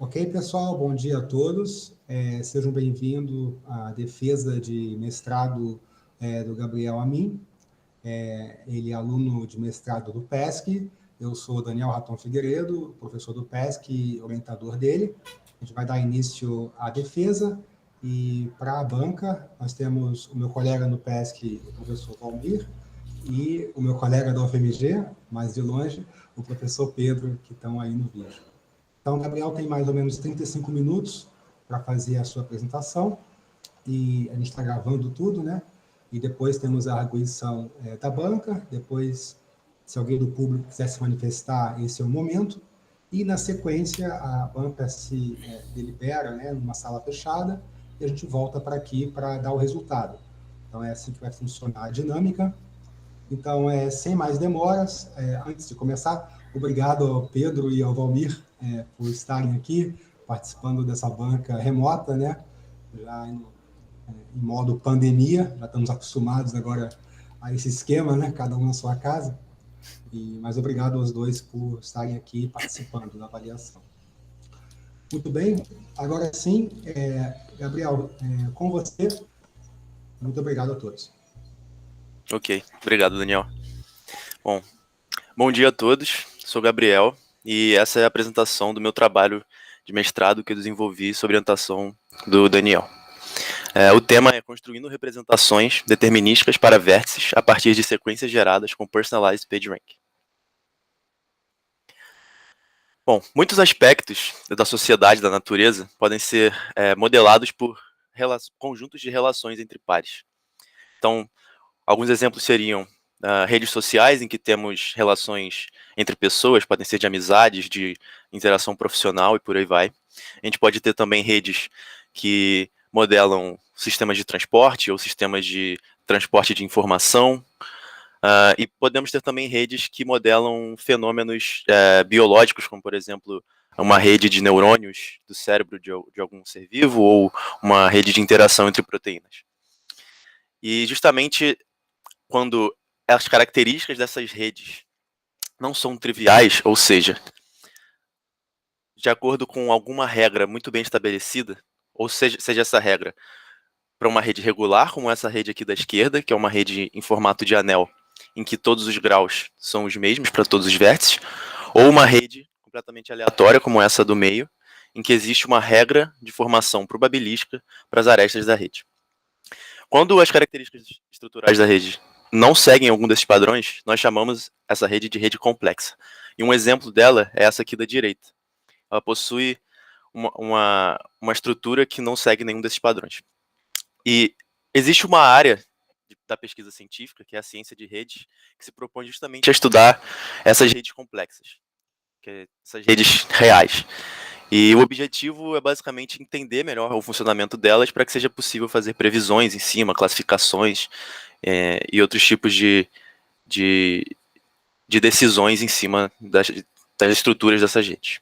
Ok, pessoal, bom dia a todos. Sejam bem-vindos à defesa de mestrado do Gabriel Amin. Ele é aluno de mestrado do PESC. Eu sou Daniel Raton Figueiredo, professor do PESC e orientador dele. A gente vai dar início à defesa. E para a banca, nós temos o meu colega no PESC, o professor Valmir, e o meu colega da UFMG, mais de longe, o professor Pedro, que estão aí no vídeo. Então, o Gabriel tem mais ou menos 35 minutos para fazer a sua apresentação, e a gente está gravando tudo, né? E depois temos a arguição da banca, depois, se alguém do público quiser se manifestar, esse é o momento, e na sequência a banca se delibera, né, numa sala fechada, e a gente volta para aqui para dar o resultado. Então, é assim que vai funcionar a dinâmica. Então, sem mais demoras, antes de começar, obrigado ao Pedro e ao Valmir por estarem aqui, participando dessa banca remota, né? Já em modo pandemia, já estamos acostumados agora a esse esquema, né? Cada um na sua casa. Mas obrigado aos dois por estarem aqui participando da avaliação. Muito bem, agora sim, Gabriel, com você, muito obrigado a todos. Ok, obrigado, Daniel. Bom dia a todos, sou Gabriel e essa é a apresentação do meu trabalho de mestrado que eu desenvolvi sob orientação do Daniel. O tema é construindo representações determinísticas para vértices a partir de sequências geradas com Personalized PageRank. Bom, muitos aspectos da sociedade, da natureza, podem ser modelados por conjuntos de relações entre pares. Então, alguns exemplos seriam redes sociais, em que temos relações entre pessoas, podem ser de amizades, de interação profissional e por aí vai. A gente pode ter também redes que modelam sistemas de transporte ou sistemas de transporte de informação. E podemos ter também redes que modelam fenômenos biológicos, como, por exemplo, uma rede de neurônios do cérebro de algum ser vivo ou uma rede de interação entre proteínas. E justamente quando as características dessas redes não são triviais, ou seja, de acordo com alguma regra muito bem estabelecida, ou seja essa regra para uma rede regular, como essa rede aqui da esquerda, que é uma rede em formato de anel, em que todos os graus são os mesmos para todos os vértices, ou uma rede completamente aleatória, como essa do meio, em que existe uma regra de formação probabilística para as arestas da rede. Quando as características estruturais da rede não seguem algum desses padrões, nós chamamos essa rede de rede complexa. E um exemplo dela é essa aqui da direita. Ela possui uma estrutura que não segue nenhum desses padrões. E existe uma área da pesquisa científica, que é a ciência de redes, que se propõe justamente a estudar essas redes complexas, essas redes reais. E o objetivo é basicamente entender melhor o funcionamento delas para que seja possível fazer previsões em cima, classificações e outros tipos de decisões em cima das estruturas dessas redes.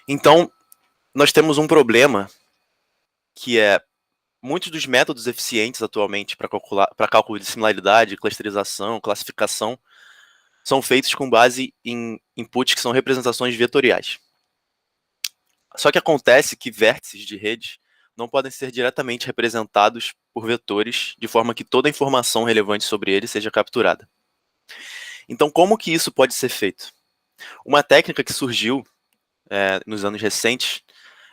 Então, nós temos um problema que é muitos dos métodos eficientes atualmente para cálculo de similaridade, clusterização, classificação, são feitos com base em inputs que são representações vetoriais. Só que acontece que vértices de rede não podem ser diretamente representados por vetores, de forma que toda a informação relevante sobre ele seja capturada. Então, como que isso pode ser feito? Uma técnica que surgiu nos anos recentes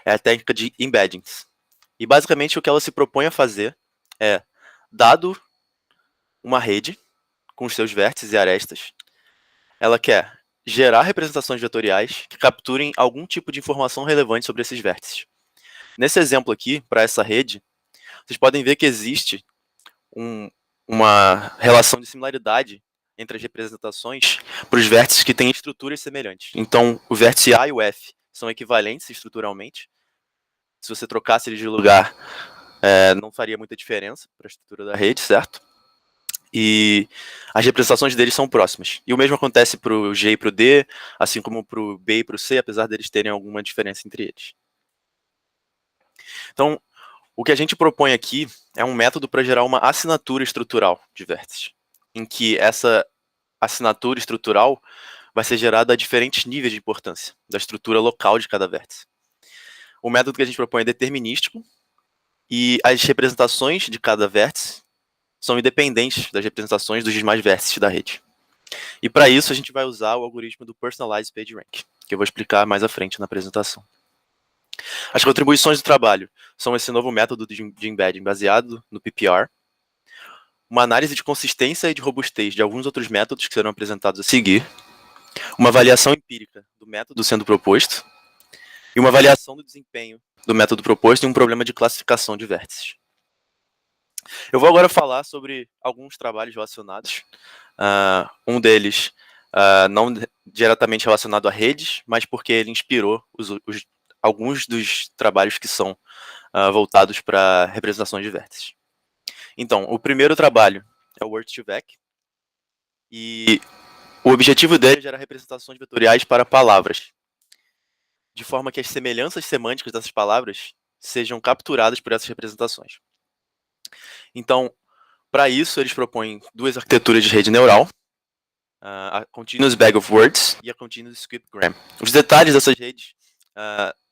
é a técnica de embeddings. E, basicamente, o que ela se propõe a fazer é, dado uma rede com os seus vértices e arestas, ela quer gerar representações vetoriais que capturem algum tipo de informação relevante sobre esses vértices. Nesse exemplo aqui, para essa rede, vocês podem ver que existe uma relação de similaridade entre as representações para os vértices que têm estruturas semelhantes. Então, o vértice A e o F são equivalentes estruturalmente. Se você trocasse eles de lugar, não faria muita diferença para a estrutura da rede, certo? E as representações deles são próximas. E o mesmo acontece para o G e para o D, assim como para o B e para o C, apesar deles terem alguma diferença entre eles. Então, o que a gente propõe aqui é um método para gerar uma assinatura estrutural de vértices, em que essa assinatura estrutural vai ser gerada a diferentes níveis de importância da estrutura local de cada vértice. O método que a gente propõe é determinístico e as representações de cada vértice são independentes das representações dos demais vértices da rede. E para isso a gente vai usar o algoritmo do Personalized PageRank, que eu vou explicar mais à frente na apresentação. As contribuições do trabalho são esse novo método de embedding baseado no PPR, uma análise de consistência e de robustez de alguns outros métodos que serão apresentados a seguir, uma avaliação empírica do método sendo proposto e uma avaliação do desempenho do método proposto em um problema de classificação de vértices. Eu vou agora falar sobre alguns trabalhos relacionados. Um deles não diretamente relacionado a redes, mas porque ele inspirou alguns dos trabalhos que são voltados para representações de vértices. Então, o primeiro trabalho é o Word2Vec, e o objetivo dele é gerar representações vetoriais para palavras, de forma que as semelhanças semânticas dessas palavras sejam capturadas por essas representações. Então, para isso, eles propõem duas arquiteturas de rede neural, a Continuous Bag of Words e a Continuous Skipgram. Os detalhes dessas redes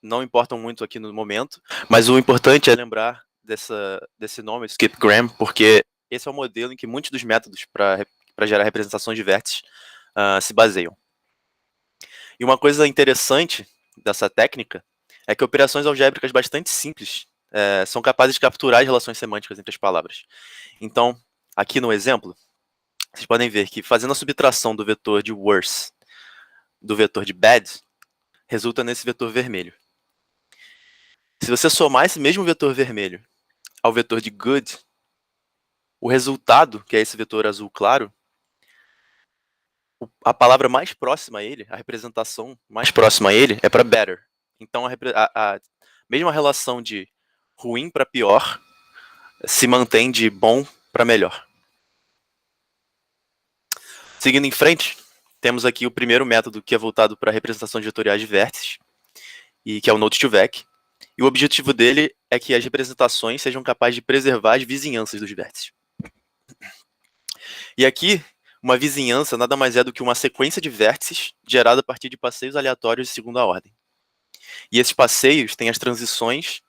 não importam muito aqui no momento, mas o importante é lembrar desse nome, Skipgram, porque esse é o modelo em que muitos dos métodos para gerar representações de vértices se baseiam. E uma coisa interessante dessa técnica é que operações algébricas bastante simples são capazes de capturar as relações semânticas entre as palavras. Então, aqui no exemplo, vocês podem ver que fazendo a subtração do vetor de worse do vetor de bad, resulta nesse vetor vermelho. Se você somar esse mesmo vetor vermelho ao vetor de good, o resultado, que é esse vetor azul claro, a palavra mais próxima a ele, a representação mais próxima a ele, é para better. Então, a mesma relação de ruim para pior se mantém de bom para melhor. Seguindo em frente, temos aqui o primeiro método que é voltado para representações vetoriais de vértices, e que é o Node2Vec. E o objetivo dele é que as representações sejam capazes de preservar as vizinhanças dos vértices. E aqui, uma vizinhança nada mais é do que uma sequência de vértices gerada a partir de passeios aleatórios de segunda ordem. E esses passeios têm as transições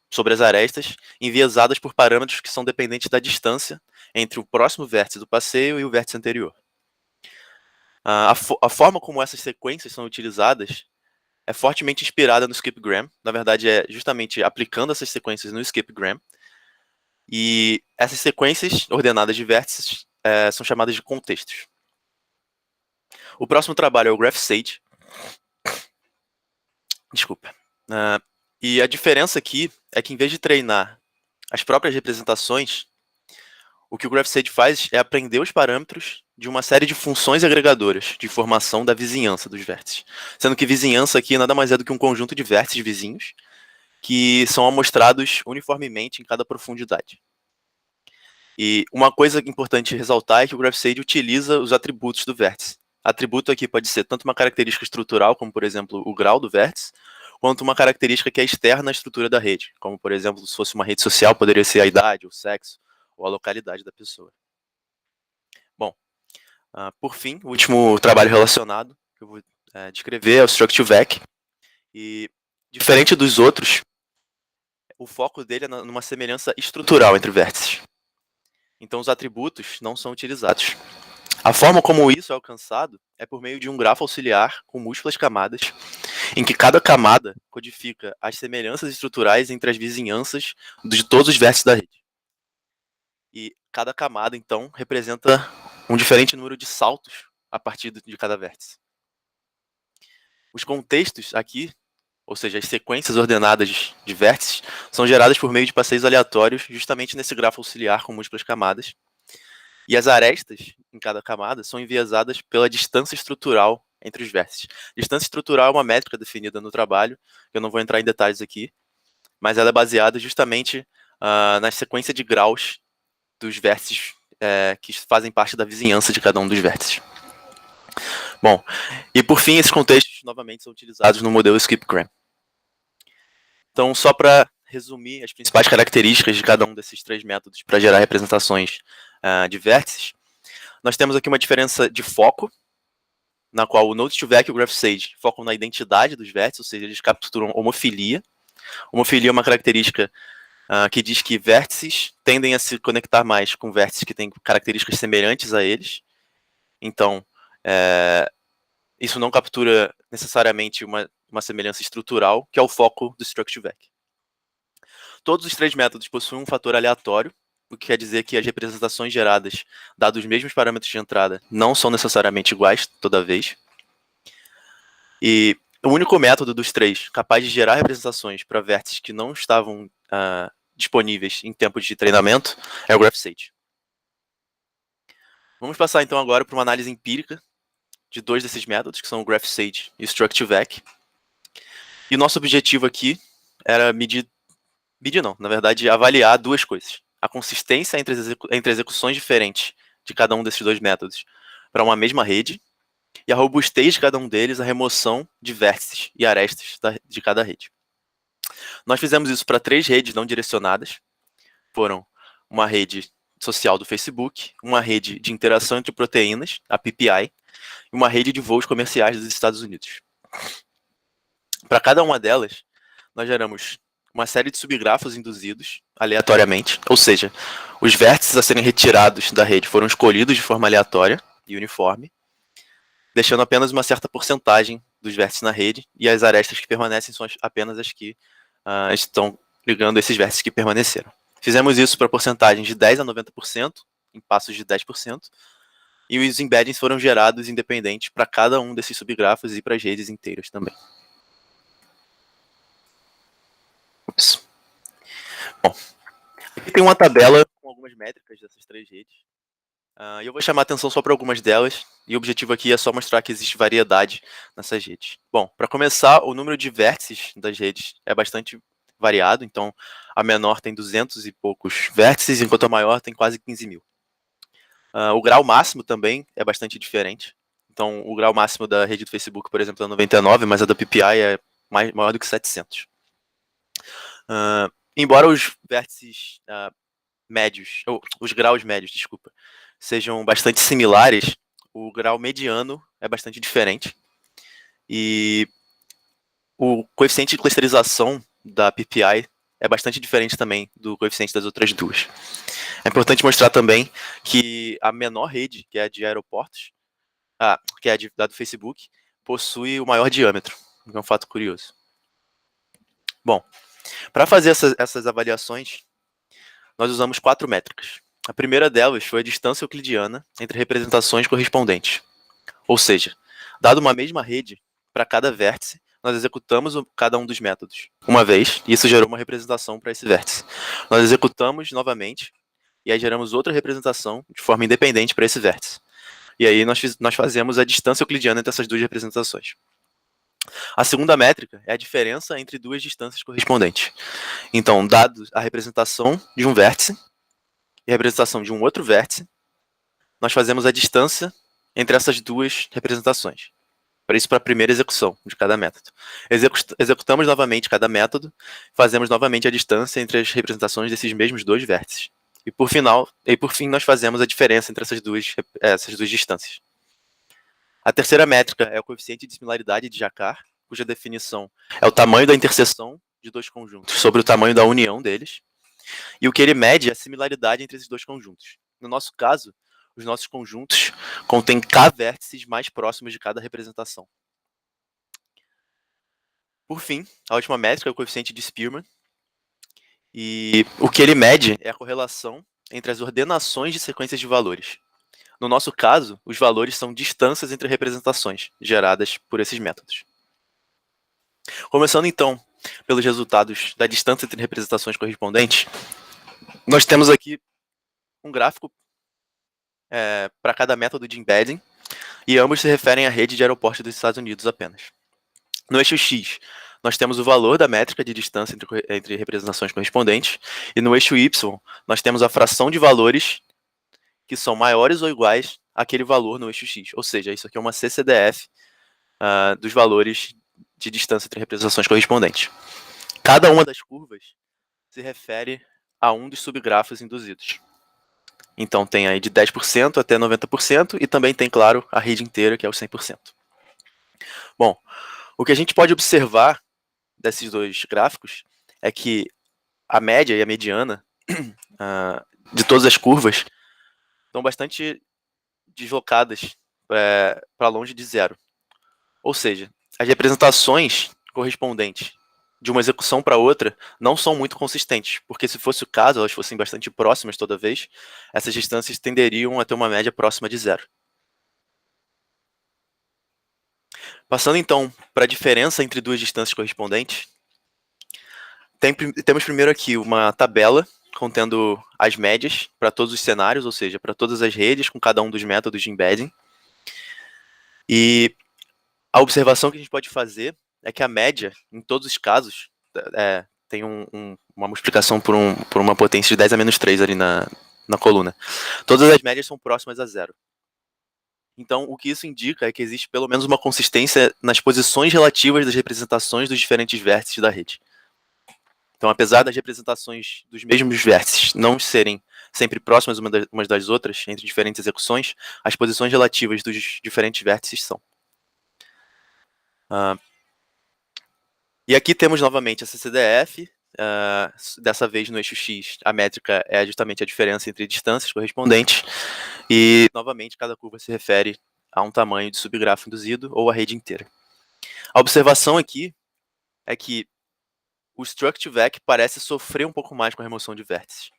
sobre as arestas enviesadas por parâmetros que são dependentes da distância entre o próximo vértice do passeio e o vértice anterior. A forma como essas sequências são utilizadas é fortemente inspirada no Skipgram. Na verdade, é justamente aplicando essas sequências no Skipgram. E essas sequências ordenadas de vértices são chamadas de contextos. O próximo trabalho é o GraphSage. Desculpa. E a diferença aqui é que, em vez de treinar as próprias representações, o que o GraphSage faz é aprender os parâmetros de uma série de funções agregadoras de informação da vizinhança dos vértices. Sendo que vizinhança aqui nada mais é do que um conjunto de vértices vizinhos que são amostrados uniformemente em cada profundidade. E uma coisa importante ressaltar é que o GraphSage utiliza os atributos do vértice. Atributo aqui pode ser tanto uma característica estrutural, como por exemplo o grau do vértice, quanto uma característica que é externa à estrutura da rede, como por exemplo, se fosse uma rede social, poderia ser a idade, o sexo ou a localidade da pessoa. Bom, por fim, o último trabalho relacionado que eu vou descrever é o Struct2Vec. E, diferente dos outros, o foco dele é numa semelhança estrutural entre vértices. Então, os atributos não são utilizados. A forma como isso é alcançado é por meio de um grafo auxiliar com múltiplas camadas, em que cada camada codifica as semelhanças estruturais entre as vizinhanças de todos os vértices da rede. E cada camada, então, representa um diferente número de saltos a partir de cada vértice. Os contextos aqui, ou seja, as sequências ordenadas de vértices, são geradas por meio de passeios aleatórios, justamente nesse grafo auxiliar com múltiplas camadas. E as arestas em cada camada são enviesadas pela distância estrutural entre os vértices. Distância estrutural é uma métrica definida no trabalho, que eu não vou entrar em detalhes aqui, mas ela é baseada justamente na sequência de graus dos vértices que fazem parte da vizinhança de cada um dos vértices. Bom, e por fim, esses contextos novamente são utilizados no modelo Skipgram. Então, só para resumir as principais características de cada um desses três métodos para gerar representações de vértices, nós temos aqui uma diferença de foco. na qual o Node2Vec e o GraphSage focam na identidade dos vértices, ou seja, eles capturam homofilia. Homofilia é uma característica que diz que vértices tendem a se conectar mais com vértices que têm características semelhantes a eles. Então, isso não captura necessariamente uma semelhança estrutural, que é o foco do Struct2Vec. Todos os três métodos possuem um fator aleatório, o que quer dizer que as representações geradas, dados os mesmos parâmetros de entrada, não são necessariamente iguais toda vez. E o único método dos três capaz de gerar representações para vértices que não estavam disponíveis em tempo de treinamento é o GraphSage. Vamos passar então agora para uma análise empírica de dois desses métodos, que são o GraphSage e o Struct2Vec. E o nosso objetivo aqui era na verdade, avaliar duas coisas. A consistência entre execuções diferentes de cada um desses dois métodos para uma mesma rede e a robustez de cada um deles, a remoção de vértices e arestas de cada rede. Nós fizemos isso para 3 redes não direcionadas. Foram uma rede social do Facebook, uma rede de interação entre proteínas, a PPI, e uma rede de voos comerciais dos Estados Unidos. Para cada uma delas, nós geramos uma série de subgrafos induzidos aleatoriamente, ou seja, os vértices a serem retirados da rede foram escolhidos de forma aleatória e uniforme, deixando apenas uma certa porcentagem dos vértices na rede, e as arestas que permanecem são apenas as que estão ligando esses vértices que permaneceram. Fizemos isso para porcentagens de 10% a 90%, em passos de 10%, e os embeddings foram gerados independentes para cada um desses subgrafos e para as redes inteiras também. Ups. Bom, aqui tem uma tabela com algumas métricas dessas 3 redes. E eu vou chamar a atenção só para algumas delas, e o objetivo aqui é só mostrar que existe variedade nessas redes. Bom, para começar, o número de vértices das redes é bastante variado, então a menor tem 200 e poucos vértices, enquanto a maior tem quase 15 mil. O grau máximo também é bastante diferente. Então, o grau máximo da rede do Facebook, por exemplo, é 99, mas a da PPI é maior do que 700. Embora os vértices médios, ou os graus médios, desculpa, sejam bastante similares, o grau mediano é bastante diferente. E o coeficiente de clusterização da PPI é bastante diferente também do coeficiente das outras duas. É importante mostrar também que a menor rede, que é a de aeroportos, que é a do Facebook, possui o maior diâmetro, é um fato curioso. Bom, para fazer essas avaliações, nós usamos 4 métricas. A primeira delas foi a distância euclidiana entre representações correspondentes. Ou seja, dado uma mesma rede, para cada vértice, nós executamos cada um dos métodos uma vez, e isso gerou uma representação para esse vértice. Nós executamos novamente, e aí geramos outra representação de forma independente para esse vértice. E aí nós fazemos a distância euclidiana entre essas duas representações. A segunda métrica é a diferença entre duas distâncias correspondentes. Então, dado a representação de um vértice e a representação de um outro vértice, nós fazemos a distância entre essas duas representações. Para isso, para a primeira execução de cada método. Executamos novamente cada método, fazemos novamente a distância entre as representações desses mesmos 2 vértices. E por fim, nós fazemos a diferença entre essas duas distâncias. A terceira métrica é o coeficiente de similaridade de Jacquard, cuja definição é o tamanho da interseção de 2 conjuntos sobre o tamanho da união deles. E o que ele mede é a similaridade entre esses 2 conjuntos. No nosso caso, os nossos conjuntos contêm k vértices mais próximos de cada representação. Por fim, a última métrica é o coeficiente de Spearman. E o que ele mede é a correlação entre as ordenações de sequências de valores. No nosso caso, os valores são distâncias entre representações geradas por esses métodos. Começando então pelos resultados da distância entre representações correspondentes, nós temos aqui um gráfico para cada método de embedding, e ambos se referem à rede de aeroportos dos Estados Unidos apenas. No eixo X, nós temos o valor da métrica de distância entre representações correspondentes, e no eixo Y, nós temos a fração de valores que são maiores ou iguais àquele valor no eixo X. Ou seja, isso aqui é uma CCDF dos valores de distância entre representações correspondentes. Cada uma das curvas se refere a um dos subgrafos induzidos. Então tem aí de 10% até 90%, e também tem, claro, a rede inteira, que é os 100%. Bom, o que a gente pode observar desses dois gráficos é que a média e a mediana de todas as curvas estão bastante deslocadas para longe de zero. Ou seja, as representações correspondentes de uma execução para outra não são muito consistentes, porque se fosse o caso, elas fossem bastante próximas toda vez, essas distâncias tenderiam a ter uma média próxima de zero. Passando então para a diferença entre duas distâncias correspondentes, temos primeiro aqui uma tabela contendo as médias para todos os cenários, ou seja, para todas as redes, com cada um dos métodos de embedding. E a observação que a gente pode fazer é que a média, em todos os casos, tem uma multiplicação por uma potência de 10 a menos 3 ali na coluna. Todas as médias são próximas a zero. Então, o que isso indica é que existe pelo menos uma consistência nas posições relativas das representações dos diferentes vértices da rede. Então, apesar das representações dos mesmos vértices não serem sempre próximas umas das outras, entre diferentes execuções, as posições relativas dos diferentes vértices são. E aqui temos novamente a CCDF, dessa vez no eixo X, a métrica é justamente a diferença entre distâncias correspondentes, e novamente cada curva se refere a um tamanho de subgrafo induzido ou a rede inteira. A observação aqui é que o Struct2Vec parece sofrer um pouco mais com a remoção de vértices.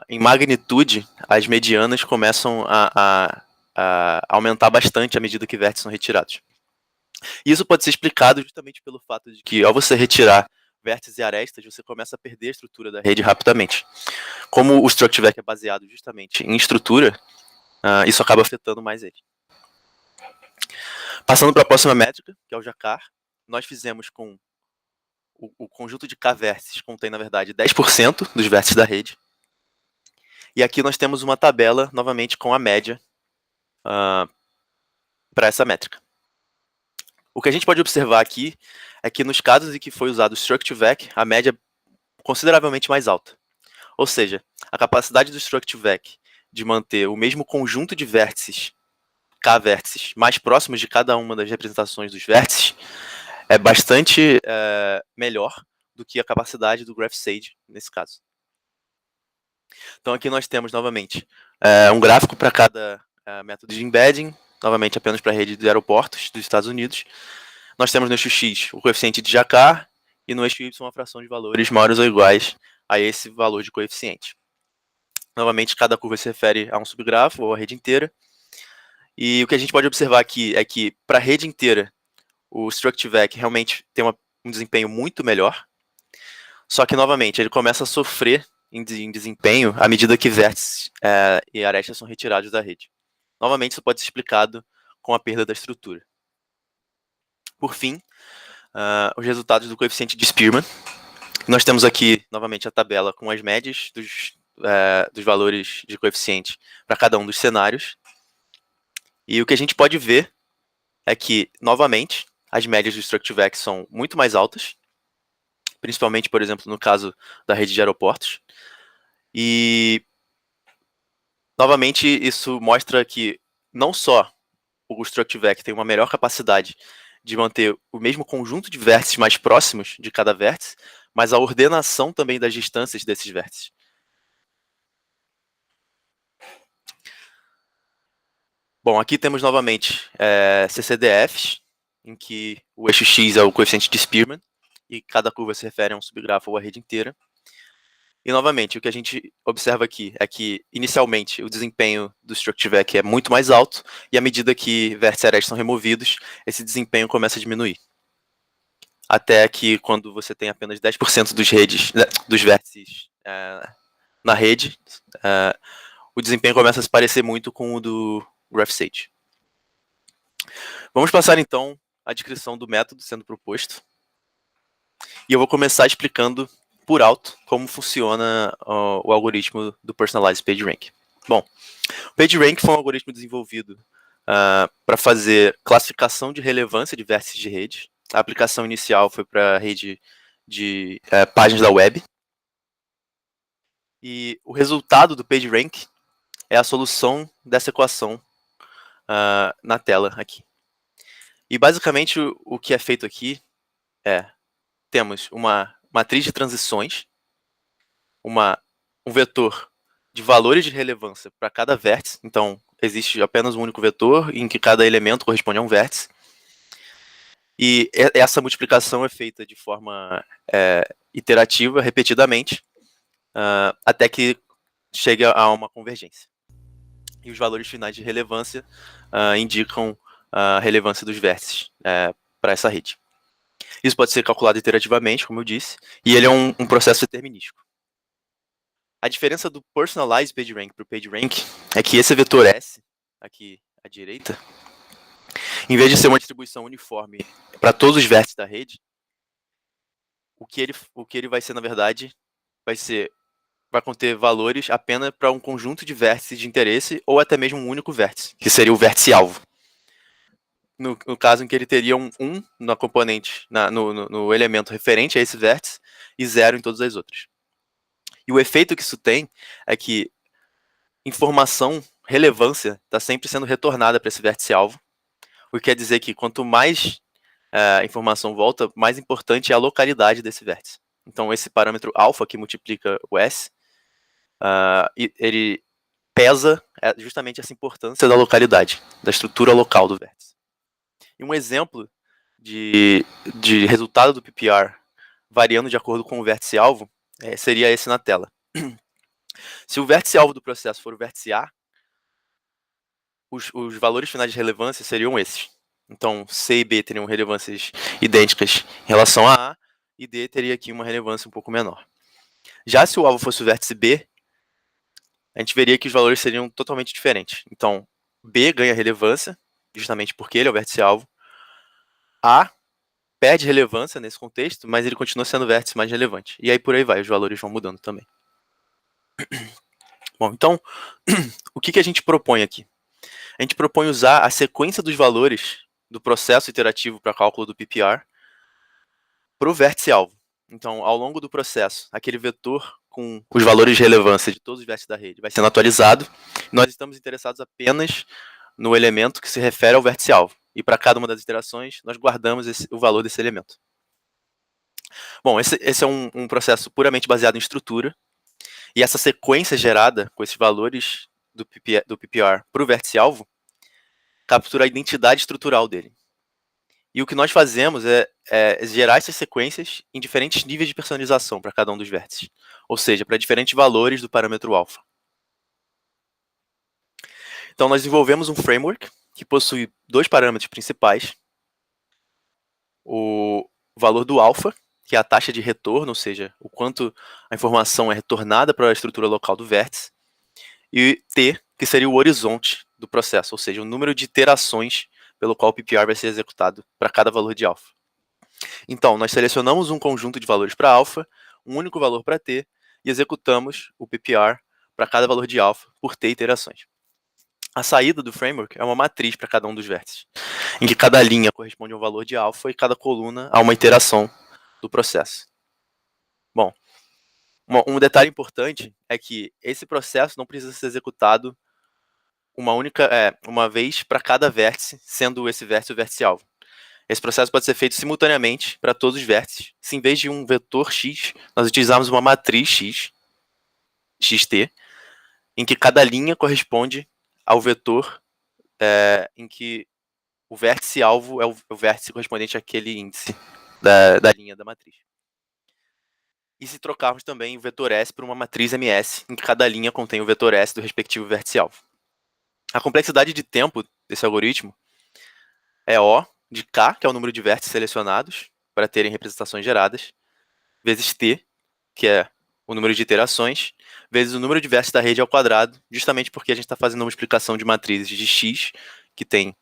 Em magnitude, as medianas começam a aumentar bastante à medida que vértices são retirados. E isso pode ser explicado justamente pelo fato de que, ao você retirar vértices e arestas, você começa a perder a estrutura da rede rapidamente. Como o Struct2Vec é baseado justamente em estrutura, isso acaba afetando mais ele. Passando para a próxima métrica, que é o Jacar, nós fizemos com o conjunto de K-vértices contém, na verdade, 10% dos vértices da rede. E aqui nós temos uma tabela, novamente, com a média para essa métrica. O que a gente pode observar aqui é que nos casos em que foi usado o Struct2Vec, a média é consideravelmente mais alta. Ou seja, a capacidade do Struct2Vec de manter o mesmo conjunto de vértices, K-vértices, mais próximos de cada uma das representações dos vértices, é bastante melhor do que a capacidade do GraphSage nesse caso. Então aqui nós temos novamente um gráfico para cada método de embedding, novamente apenas para a rede de aeroportos dos Estados Unidos. Nós temos no eixo X o coeficiente de Jacar e no eixo Y uma fração de valores maiores ou iguais a esse valor de coeficiente. Novamente, cada curva se refere a um subgrafo ou a rede inteira. E o que a gente pode observar aqui é que, para a rede inteira, o Struct2Vec realmente tem um desempenho muito melhor. Só que, novamente, ele começa a sofrer em desempenho à medida que vértices e arestas são retirados da rede. Novamente, isso pode ser explicado com a perda da estrutura. Por fim, os resultados do coeficiente de Spearman. Nós temos aqui, novamente, a tabela com as médias dos valores de coeficiente para cada um dos cenários. E o que a gente pode ver é que, novamente, as médias do Struct2Vec são muito mais altas, principalmente, por exemplo, no caso da rede de aeroportos. E, novamente, isso mostra que não só o Struct2Vec tem uma melhor capacidade de manter o mesmo conjunto de vértices mais próximos de cada vértice, mas a ordenação também das distâncias desses vértices. Bom, aqui temos novamente CCDFs, em que o eixo X é o coeficiente de Spearman, e cada curva se refere a um subgrafo ou a rede inteira. E, novamente, o que a gente observa aqui é que, inicialmente, o desempenho do Struct2Vec é muito mais alto, e à medida que vértices e arestas são removidos, esse desempenho começa a diminuir. Até que, quando você tem apenas 10% dos vértices na rede, o desempenho começa a se parecer muito com o do GraphSage. Vamos passar, então, à descrição do método sendo proposto. E eu vou começar explicando por alto como funciona o algoritmo do Personalized PageRank. Bom, o PageRank foi um algoritmo desenvolvido para fazer classificação de relevância de vértices de rede. A aplicação inicial foi para a rede de páginas da web. E o resultado do PageRank é a solução dessa equação na tela aqui. E basicamente o que é feito aqui temos uma matriz de transições, um vetor de valores de relevância para cada vértice. Então, existe apenas um único vetor em que cada elemento corresponde a um vértice. E essa multiplicação é feita de forma iterativa, repetidamente, até que chegue a uma convergência. E os valores finais de relevância indicam a relevância dos vértices para essa rede. Isso pode ser calculado iterativamente, como eu disse, e ele é um processo determinístico. A diferença do Personalized PageRank para o PageRank é que esse vetor S, aqui à direita, em vez de ser uma distribuição uniforme para todos os vértices da rede, o que ele vai ser, na verdade, vai conter valores apenas para um conjunto de vértices de interesse ou até mesmo um único vértice, que seria o vértice-alvo. No caso em que ele teria um na componente, no elemento referente a esse vértice e 0 em todas as outras. E o efeito que isso tem é que informação, relevância, está sempre sendo retornada para esse vértice-alvo, o que quer dizer que quanto mais informação volta, mais importante é a localidade desse vértice. Então, esse parâmetro alfa, que multiplica o S, ele pesa justamente essa importância da localidade, da estrutura local do vértice. E um exemplo de resultado do PPR variando de acordo com o vértice-alvo seria esse na tela. Se o vértice-alvo do processo for o vértice A, os valores finais de relevância seriam esses. Então, C e B teriam relevâncias idênticas em relação a A, e D teria aqui uma relevância um pouco menor. Já se o alvo fosse o vértice B, a gente veria que os valores seriam totalmente diferentes. Então, B ganha relevância, justamente porque ele é o vértice-alvo. A perde relevância nesse contexto, mas ele continua sendo o vértice mais relevante. E aí por aí vai, os valores vão mudando também. Bom, então, o que a gente propõe aqui? A gente propõe usar a sequência dos valores do processo iterativo para cálculo do PPR para o vértice-alvo. Então, ao longo do processo, aquele vetor com os valores de relevância de todos os vértices da rede vai sendo atualizado. Nós estamos interessados apenas no elemento que se refere ao vértice-alvo. E para cada uma das iterações, nós guardamos o valor desse elemento. Bom, esse é um processo puramente baseado em estrutura. E essa sequência gerada com esses valores do PPR para o vértice-alvo captura a identidade estrutural dele. E o que nós fazemos é gerar essas sequências em diferentes níveis de personalização para cada um dos vértices. Ou seja, para diferentes valores do parâmetro alfa. Então, nós desenvolvemos um framework que possui dois parâmetros principais. O valor do alfa, que é a taxa de retorno, ou seja, o quanto a informação é retornada para a estrutura local do vértice. E T, que seria o horizonte do processo, ou seja, o número de iterações pelo qual o PPR vai ser executado para cada valor de alfa. Então, nós selecionamos um conjunto de valores para alfa, um único valor para T, e executamos o PPR para cada valor de alfa por T iterações. A saída do framework é uma matriz para cada um dos vértices, em que cada linha corresponde a um valor de alfa e cada coluna a uma iteração do processo. Bom, um detalhe importante é que esse processo não precisa ser executado uma vez para cada vértice, sendo esse vértice o vértice-alvo. Esse processo pode ser feito simultaneamente para todos os vértices. Se em vez de um vetor X, nós utilizarmos uma matriz X, XT, em que cada linha corresponde ao vetor em que o vértice-alvo é o vértice correspondente àquele índice da linha da matriz. E se trocarmos também o vetor S por uma matriz MS, em que cada linha contém o vetor S do respectivo vértice-alvo. A complexidade de tempo desse algoritmo é O de K, que é o número de vértices selecionados para terem representações geradas, vezes T, que é o número de iterações, vezes o número de vértices da rede ao quadrado, justamente porque a gente está fazendo uma explicação de matrizes de X, que tem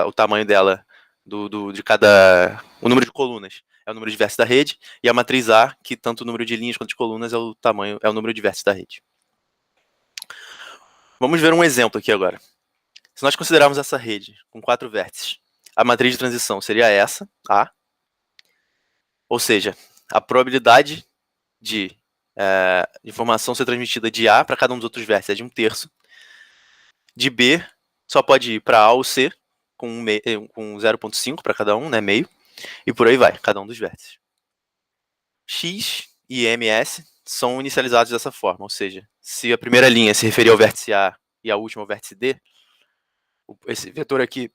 o tamanho dela, o número de colunas é o número de vértices da rede, e a matriz A, que tanto o número de linhas quanto de colunas é o número de vértices da rede. Vamos ver um exemplo aqui agora. Se nós considerarmos essa rede com 4 vértices, a matriz de transição seria essa, A, ou seja, a probabilidade de informação ser transmitida de A para cada um dos outros vértices é de 1/3, de B só pode ir para A ou C, com 0,5 para cada um, né, meio, e por aí vai, cada um dos vértices. X e MS são inicializados dessa forma, ou seja, se a primeira linha se referir ao vértice A e a última ao vértice D, esse vetor aqui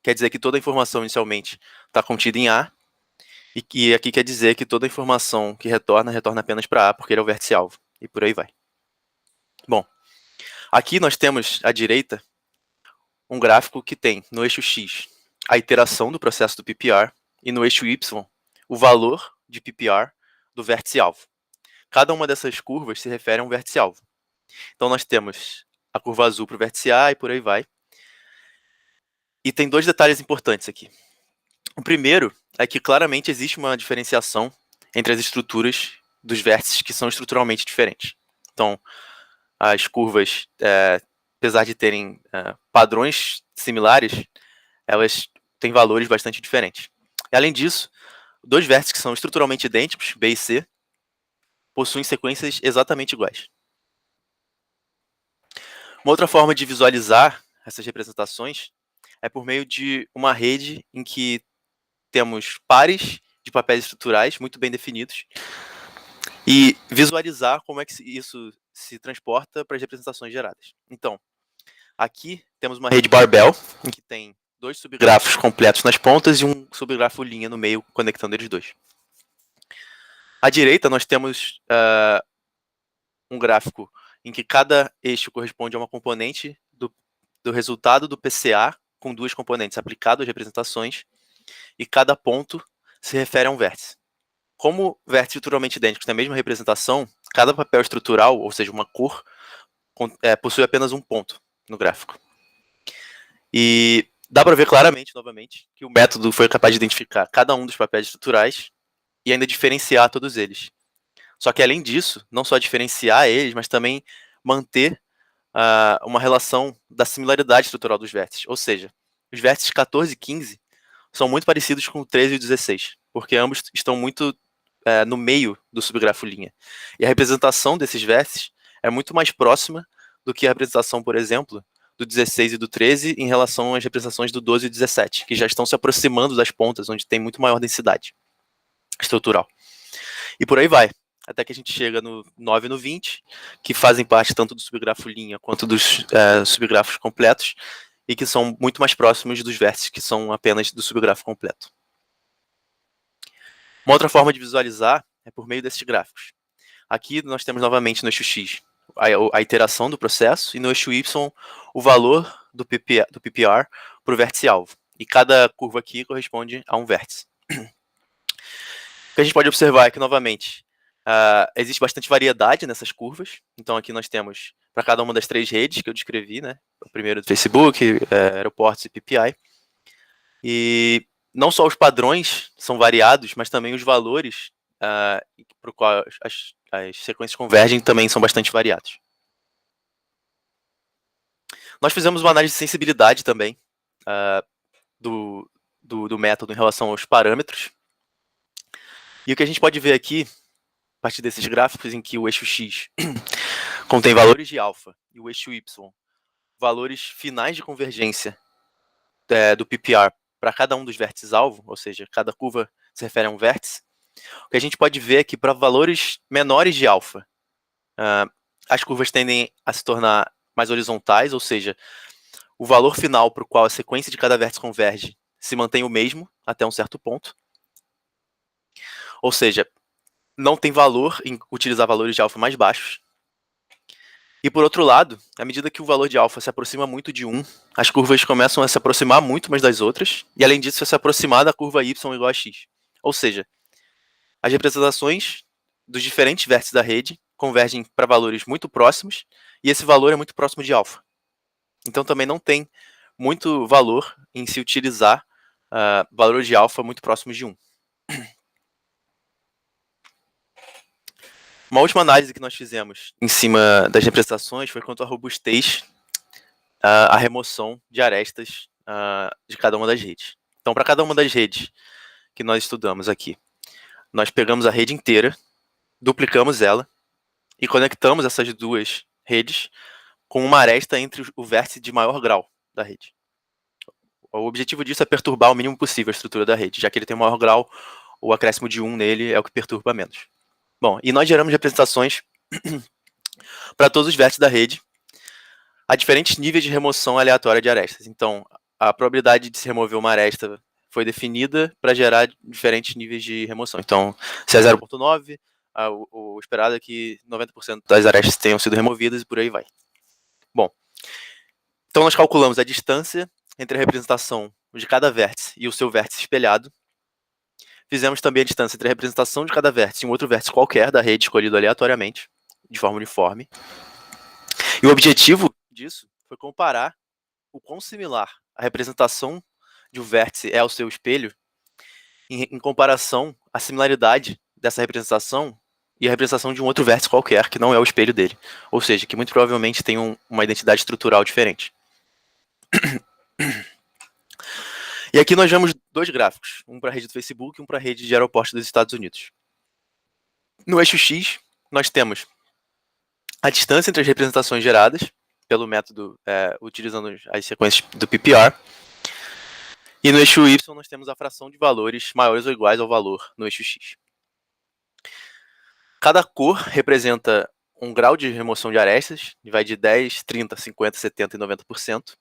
quer dizer que toda a informação inicialmente está contida em A, e aqui quer dizer que toda a informação que retorna apenas para A, porque ele é o vértice-alvo, e por aí vai. Bom, aqui nós temos à direita um gráfico que tem no eixo X a iteração do processo do PPR e no eixo Y o valor de PPR do vértice-alvo. Cada uma dessas curvas se refere a um vértice-alvo. Então nós temos a curva azul para o vértice A e por aí vai. E tem dois detalhes importantes aqui. O primeiro é que claramente existe uma diferenciação entre as estruturas dos vértices que são estruturalmente diferentes. Então, as curvas, apesar de terem padrões similares, elas têm valores bastante diferentes. E, além disso, dois vértices que são estruturalmente idênticos, B e C, possuem sequências exatamente iguais. Uma outra forma de visualizar essas representações é por meio de uma rede em que temos pares de papéis estruturais muito bem definidos e visualizar como é que isso se transporta para as representações geradas. Então, aqui temos uma rede barbell, em que tem dois subgrafos completos nas pontas e um subgrafo linha no meio, conectando eles dois. À direita, nós temos um gráfico em que cada eixo corresponde a uma componente do resultado do PCA com duas componentes aplicado às representações, e cada ponto se refere a um vértice. Como vértices estruturalmente idênticos têm a mesma representação, cada papel estrutural, ou seja, uma cor, possui apenas um ponto no gráfico. E dá para ver claramente, novamente, que o método foi capaz de identificar cada um dos papéis estruturais e ainda diferenciar todos eles. Só que, além disso, não só diferenciar eles, mas também manter uma relação da similaridade estrutural dos vértices. Ou seja, os vértices 14 e 15 são muito parecidos com o 13 e o 16, porque ambos estão muito no meio do subgrafo linha. E a representação desses vértices é muito mais próxima do que a representação, por exemplo, do 16 e do 13 em relação às representações do 12 e 17, que já estão se aproximando das pontas, onde tem muito maior densidade estrutural. E por aí vai, até que a gente chega no 9 e no 20, que fazem parte tanto do subgrafo linha quanto dos subgrafos completos, e que são muito mais próximos dos vértices que são apenas do subgrafo completo. Uma outra forma de visualizar é por meio desses gráficos. Aqui nós temos novamente no eixo X a iteração do processo e no eixo Y o valor do PPR para o vértice-alvo. E cada curva aqui corresponde a um vértice. O que a gente pode observar é que, novamente, existe bastante variedade nessas curvas. Então aqui nós temos, para cada uma das três redes que eu descrevi, né? O primeiro do Facebook, aeroportos e PPI. E não só os padrões são variados, mas também os valores para o qual as sequências convergem também são bastante variados. Nós fizemos uma análise de sensibilidade também do método em relação aos parâmetros. E o que a gente pode ver aqui, a partir desses gráficos em que o eixo X contém valores de alfa e o eixo Y, valores finais de convergência do PPR para cada um dos vértices-alvo, ou seja, cada curva se refere a um vértice, o que a gente pode ver é que para valores menores de alfa, as curvas tendem a se tornar mais horizontais, ou seja, o valor final para o qual a sequência de cada vértice converge se mantém o mesmo até um certo ponto. Ou seja, não tem valor em utilizar valores de alfa mais baixos. E por outro lado, à medida que o valor de alfa se aproxima muito de 1, as curvas começam a se aproximar muito umas das outras, e além disso, se aproximar da curva y igual a x. Ou seja, as representações dos diferentes vértices da rede convergem para valores muito próximos, e esse valor é muito próximo de alfa. Então também não tem muito valor em se utilizar valores de alfa muito próximos de 1. Uma última análise que nós fizemos em cima das representações foi quanto à robustez, a remoção de arestas de cada uma das redes. Então, para cada uma das redes que nós estudamos aqui, nós pegamos a rede inteira, duplicamos ela e conectamos essas duas redes com uma aresta entre o vértice de maior grau da rede. O objetivo disso é perturbar o mínimo possível a estrutura da rede, já que ele tem o maior grau, o acréscimo de 1 nele é o que perturba menos. Bom, e nós geramos representações para todos os vértices da rede, a diferentes níveis de remoção aleatória de arestas. Então, a probabilidade de se remover uma aresta foi definida para gerar diferentes níveis de remoção. Então, se é 0,9, o esperado é que 90% das arestas tenham sido removidas e por aí vai. Bom, então nós calculamos a distância entre a representação de cada vértice e o seu vértice espelhado. Fizemos também a distância entre a representação de cada vértice e um outro vértice qualquer da rede escolhido aleatoriamente, de forma uniforme. E o objetivo disso foi comparar o quão similar a representação de um vértice é ao seu espelho em comparação à similaridade dessa representação e a representação de um outro vértice qualquer que não é o espelho dele. Ou seja, que muito provavelmente tem uma identidade estrutural diferente. E aqui nós vemos dois gráficos, um para a rede do Facebook e um para a rede de aeroportos dos Estados Unidos. No eixo X, nós temos a distância entre as representações geradas pelo método utilizando as sequências do PPR. E no eixo Y nós temos a fração de valores maiores ou iguais ao valor no eixo X. Cada cor representa um grau de remoção de arestas, vai de 10, 30, 50, 70 e 90%.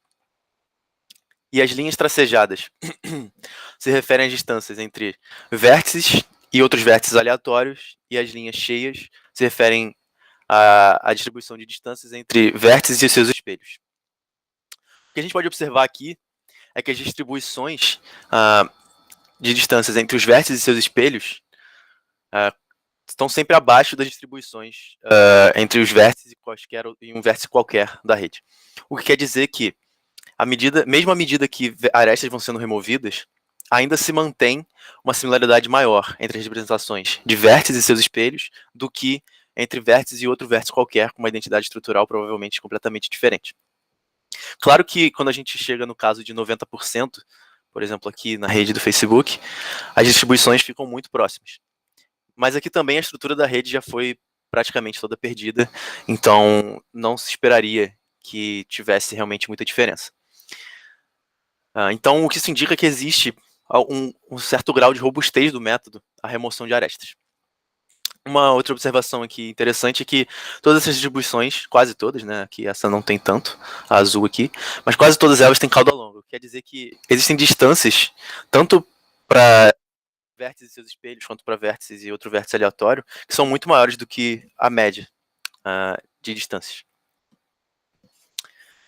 E as linhas tracejadas se referem às distâncias entre vértices e outros vértices aleatórios, e as linhas cheias se referem à distribuição de distâncias entre vértices e seus espelhos. O que a gente pode observar aqui é que as distribuições de distâncias entre os vértices e seus espelhos estão sempre abaixo das distribuições entre os vértices e um vértice qualquer da rede. O que quer dizer que, mesmo à medida que arestas vão sendo removidas, ainda se mantém uma similaridade maior entre as representações de vértices e seus espelhos do que entre vértices e outro vértice qualquer com uma identidade estrutural provavelmente completamente diferente. Claro que quando a gente chega no caso de 90%, por exemplo, aqui na rede do Facebook, as distribuições ficam muito próximas. Mas aqui também a estrutura da rede já foi praticamente toda perdida, então não se esperaria que tivesse realmente muita diferença. Então, o que isso indica é que existe um certo grau de robustez do método, a remoção de arestas. Uma outra observação aqui interessante é que todas essas distribuições, quase todas, né, aqui essa não tem tanto, a azul aqui, mas quase todas elas têm cauda longa. Quer dizer que existem distâncias, tanto para vértices e seus espelhos, quanto para vértices e outro vértice aleatório, que são muito maiores do que a média de distâncias.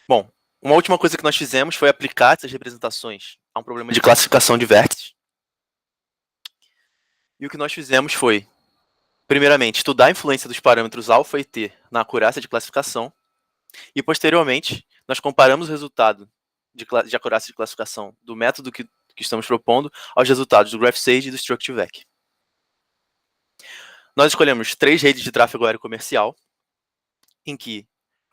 Bom, uma última coisa que nós fizemos foi aplicar essas representações a um problema de classificação de vértices. E o que nós fizemos foi, primeiramente, estudar a influência dos parâmetros alfa e t na acurácia de classificação, e posteriormente, nós comparamos o resultado de acurácia de classificação do método que estamos propondo aos resultados do GraphSage e do StructureVec. Nós escolhemos 3 redes de tráfego aéreo comercial, em que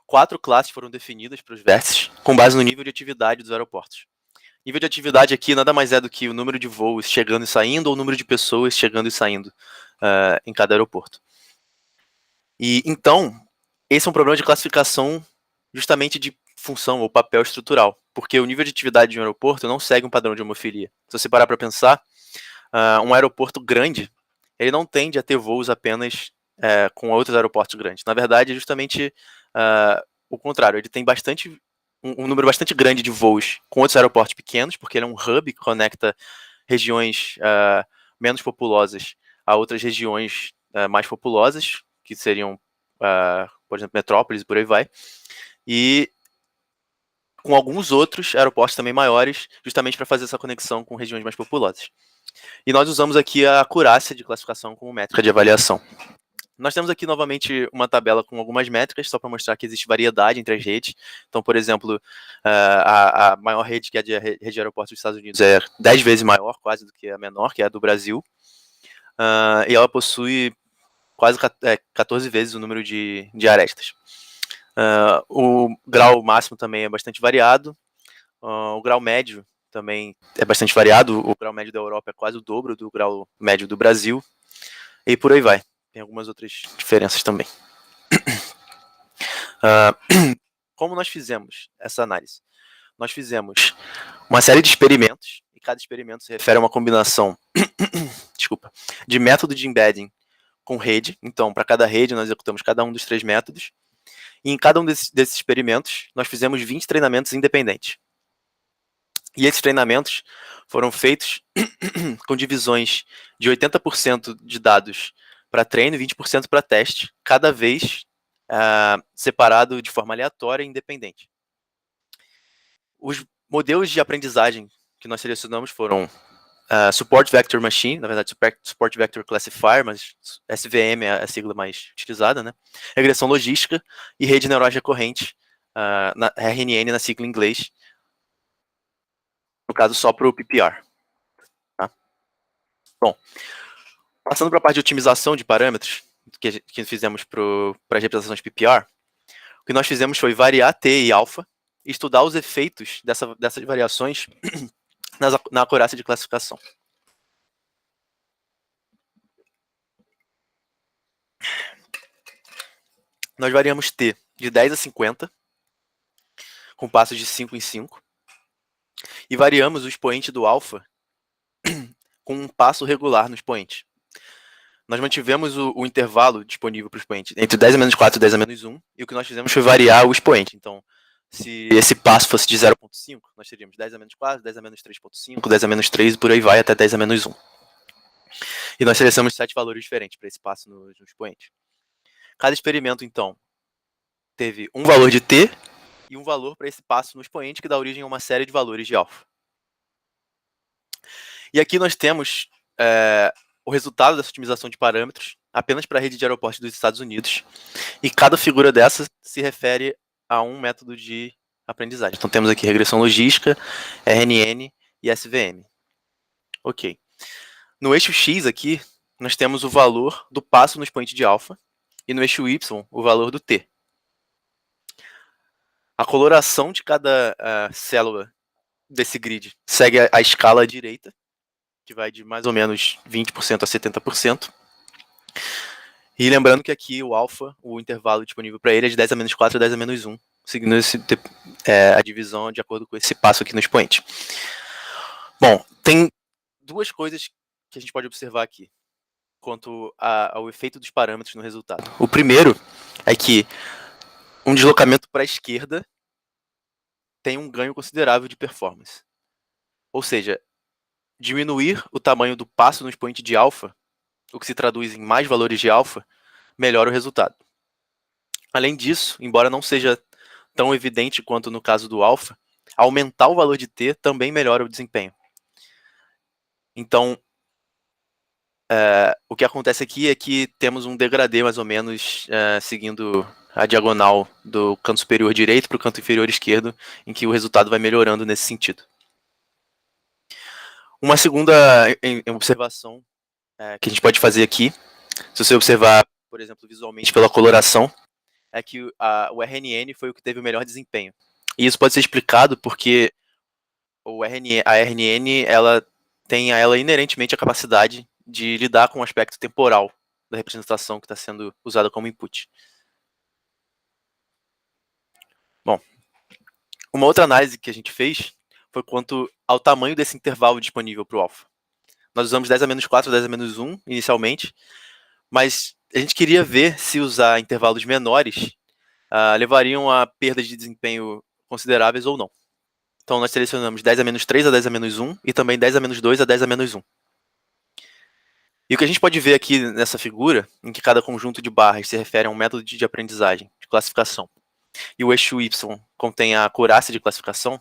4 classes foram definidas para os vértices, com base no nível de atividade dos aeroportos. Nível de atividade aqui nada mais é do que o número de voos chegando e saindo ou o número de pessoas chegando e saindo em cada aeroporto. E então, esse é um problema de classificação justamente de função ou papel estrutural, porque o nível de atividade de um aeroporto não segue um padrão de homofilia. Se você parar para pensar, um aeroporto grande, ele não tende a ter voos apenas com outros aeroportos grandes. Na verdade, é justamente o contrário. Ele tem um número bastante grande de voos com outros aeroportos pequenos, porque ele é um hub que conecta regiões menos populosas a outras regiões mais populosas, que seriam, por exemplo, metrópoles e por aí vai. E com alguns outros aeroportos também maiores, justamente para fazer essa conexão com regiões mais populosas. E nós usamos aqui a acurácia de classificação como métrica de avaliação. Nós temos aqui novamente uma tabela com algumas métricas, só para mostrar que existe variedade entre as redes. Então, por exemplo, a maior rede, que é a rede de aeroportos dos Estados Unidos, é 10 vezes maior quase do que a menor, que é a do Brasil. E ela possui quase 14 vezes o número de arestas. O grau máximo também é bastante variado. O grau médio também é bastante variado. O grau médio da Europa é quase o dobro do grau médio do Brasil. E por aí vai. Tem algumas outras diferenças também. como nós fizemos essa análise? Nós fizemos uma série de experimentos, e cada experimento se refere a uma combinação desculpa, de método de embedding com rede. Então, para cada rede, nós executamos cada um dos 3 métodos. E em cada um desses experimentos, nós fizemos 20 treinamentos independentes. E esses treinamentos foram feitos com divisões de 80% de dados para treino e 20% para teste, cada vez separado de forma aleatória e independente. Os modelos de aprendizagem que nós selecionamos foram Support Vector Machine, na verdade Support Vector Classifier, mas SVM é a sigla mais utilizada, né? Regressão logística e rede neural recorrente, na RNN na sigla em inglês, no caso só para o PPR. Tá? Bom, passando para a parte de otimização de parâmetros, que fizemos para as representações PPR, o que nós fizemos foi variar T e alfa e estudar os efeitos dessas variações na acurácia de classificação. Nós variamos T de 10 a 50, com passos de 5 em 5, e variamos o expoente do alfa com um passo regular no expoente. Nós mantivemos o intervalo disponível para o expoente entre 10 a menos 4 e 10 a menos 1, e o que nós fizemos foi variar o expoente. Então, se esse passo fosse de 0.5, nós teríamos 10 a menos 4, 10 a menos 3.5, 10 a menos 3 e por aí vai até 10 a menos 1. E nós selecionamos 7 valores diferentes para esse passo no expoente. Cada experimento, então, teve um valor de T e um valor para esse passo no expoente, que dá origem a uma série de valores de alfa. E aqui nós temos o resultado dessa otimização de parâmetros apenas para a rede de aeroportos dos Estados Unidos. E cada figura dessa se refere a um método de aprendizagem. Então temos aqui regressão logística, RNN e SVM. Ok. No eixo X aqui, nós temos o valor do passo no expoente de alfa, e no eixo Y, o valor do T. A coloração de cada célula desse grid segue a escala à direita, que vai de mais ou menos 20% a 70%. E lembrando que aqui o alfa, o intervalo disponível para ele é de 10 a menos 4 a 10 a menos 1, seguindo a divisão de acordo com esse passo aqui no expoente. Bom, tem duas coisas que a gente pode observar aqui quanto ao efeito dos parâmetros no resultado. O primeiro é que um deslocamento para a esquerda tem um ganho considerável de performance. Ou seja, diminuir o tamanho do passo no expoente de alfa, o que se traduz em mais valores de alfa, melhora o resultado. Além disso, embora não seja tão evidente quanto no caso do alfa, aumentar o valor de T também melhora o desempenho. Então, o que acontece aqui é que temos um degradê mais ou menos seguindo a diagonal do canto superior direito para o canto inferior esquerdo, em que o resultado vai melhorando nesse sentido. Uma segunda observação que a gente pode fazer aqui, se você observar, por exemplo, visualmente pela coloração, é que o RNN foi o que teve o melhor desempenho. E isso pode ser explicado porque a RNN ela tem inerentemente a capacidade de lidar com o aspecto temporal da representação que está sendo usada como input. Bom, uma outra análise que a gente fez foi quanto ao tamanho desse intervalo disponível para o alfa. Nós usamos 10 a menos 4, 10 a menos 1 inicialmente, mas a gente queria ver se usar intervalos menores levariam a perdas de desempenho consideráveis ou não. Então nós selecionamos 10 a menos 3 a 10 a menos 1 e também 10 a menos 2 a 10 a menos 1. E o que a gente pode ver aqui nessa figura, em que cada conjunto de barras se refere a um método de aprendizagem, de classificação, e o eixo Y contém a acurácia de classificação,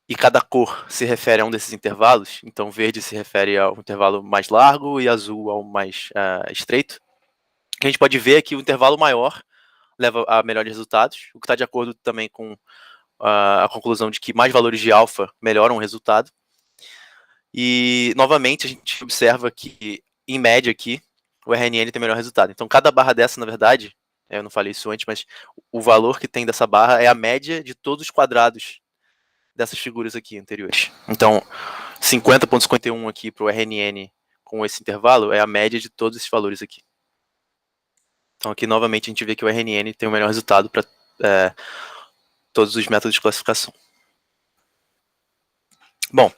e cada cor se refere a um desses intervalos, então verde se refere ao intervalo mais largo e azul ao mais estreito. O que a gente pode ver é que o intervalo maior leva a melhores resultados, o que está de acordo também com a conclusão de que mais valores de alfa melhoram o resultado. E, novamente, a gente observa que, em média aqui, o RNN tem melhor resultado. Então, cada barra dessa, na verdade, eu não falei isso antes, mas o valor que tem dessa barra é a média de todos os quadrados dessas figuras aqui anteriores. Então, 50,51 aqui para o RNN com esse intervalo é a média de todos esses valores aqui. Então aqui novamente a gente vê que o RNN tem o melhor resultado para todos os métodos de classificação. Bom,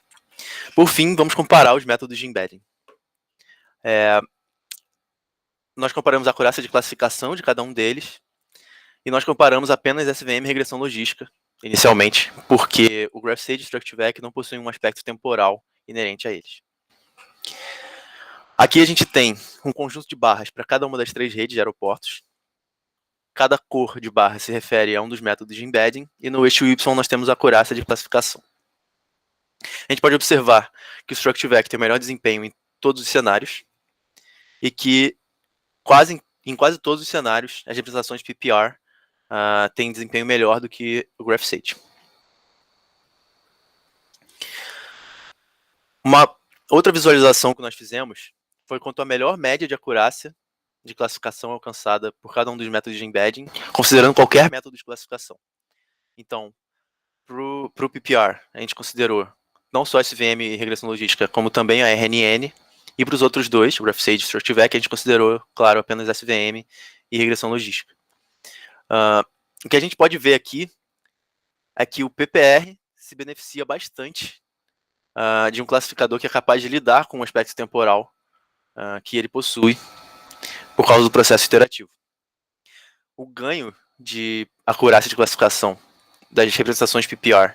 por fim, vamos comparar os métodos de embedding. Nós comparamos a acurácia de classificação de cada um deles e nós comparamos apenas SVM e regressão logística, inicialmente, porque o GraphSage e o StructVec não possuem um aspecto temporal inerente a eles. Aqui a gente tem um conjunto de barras para cada uma das 3 redes de aeroportos. Cada cor de barra se refere a um dos métodos de embedding, e no eixo Y nós temos a acurácia de classificação. A gente pode observar que o StructVec tem o melhor desempenho em todos os cenários, e que em quase todos os cenários as representações PPR têm desempenho melhor do que o GraphSage. Uma outra visualização que nós fizemos foi quanto à melhor média de acurácia de classificação alcançada por cada um dos métodos de embedding, considerando qualquer método de classificação. Então, para o PPR, a gente considerou não só SVM e regressão logística, como também a RNN, e para os outros dois, o GraphSage e o StructVec, a gente considerou, claro, apenas SVM e regressão logística. O que a gente pode ver aqui é que o PPR se beneficia bastante de um classificador que é capaz de lidar com o aspecto temporal que ele possui por causa do processo iterativo. O ganho de acurácia de classificação das representações PPR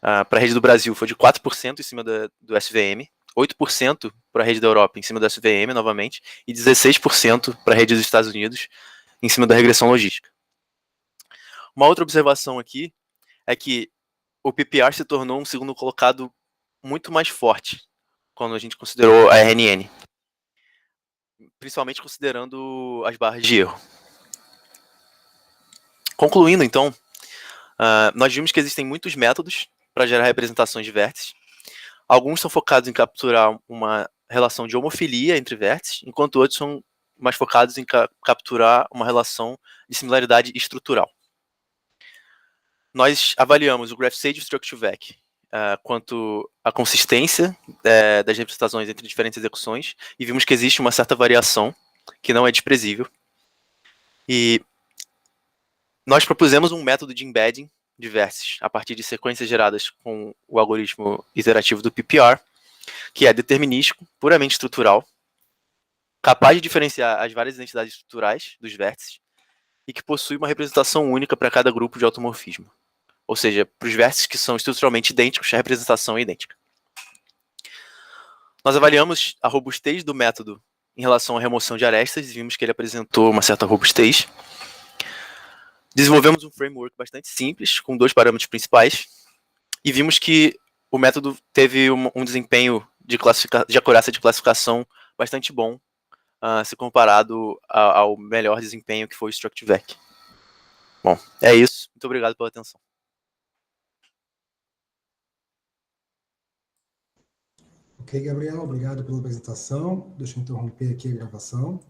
para a rede do Brasil foi de 4% em cima do SVM, 8% para a rede da Europa em cima do SVM, novamente, e 16% para a rede dos Estados Unidos em cima da regressão logística. Uma outra observação aqui é que o PPR se tornou um segundo colocado muito mais forte quando a gente considerou a RNN, principalmente considerando as barras de erro. Concluindo, então, nós vimos que existem muitos métodos para gerar representações de vértices. Alguns são focados em capturar uma relação de homofilia entre vértices, enquanto outros são mais focados em capturar uma relação de similaridade estrutural. Nós avaliamos o GraphSage e o StructVec quanto à consistência das representações entre diferentes execuções e vimos que existe uma certa variação que não é desprezível. E nós propusemos um método de embedding de vértices a partir de sequências geradas com o algoritmo iterativo do PPR, que é determinístico, puramente estrutural, capaz de diferenciar as várias identidades estruturais dos vértices e que possui uma representação única para cada grupo de automorfismo. Ou seja, para os vértices que são estruturalmente idênticos, a representação é idêntica. Nós avaliamos a robustez do método em relação à remoção de arestas e vimos que ele apresentou uma certa robustez. Desenvolvemos um framework bastante simples, com 2 parâmetros principais, e vimos que o método teve um desempenho de acurácia de classificação bastante bom, se comparado ao melhor desempenho que foi o StructVec. Bom, é isso. Muito obrigado pela atenção. Ok, Gabriel, obrigado pela apresentação. Deixa eu interromper aqui a gravação.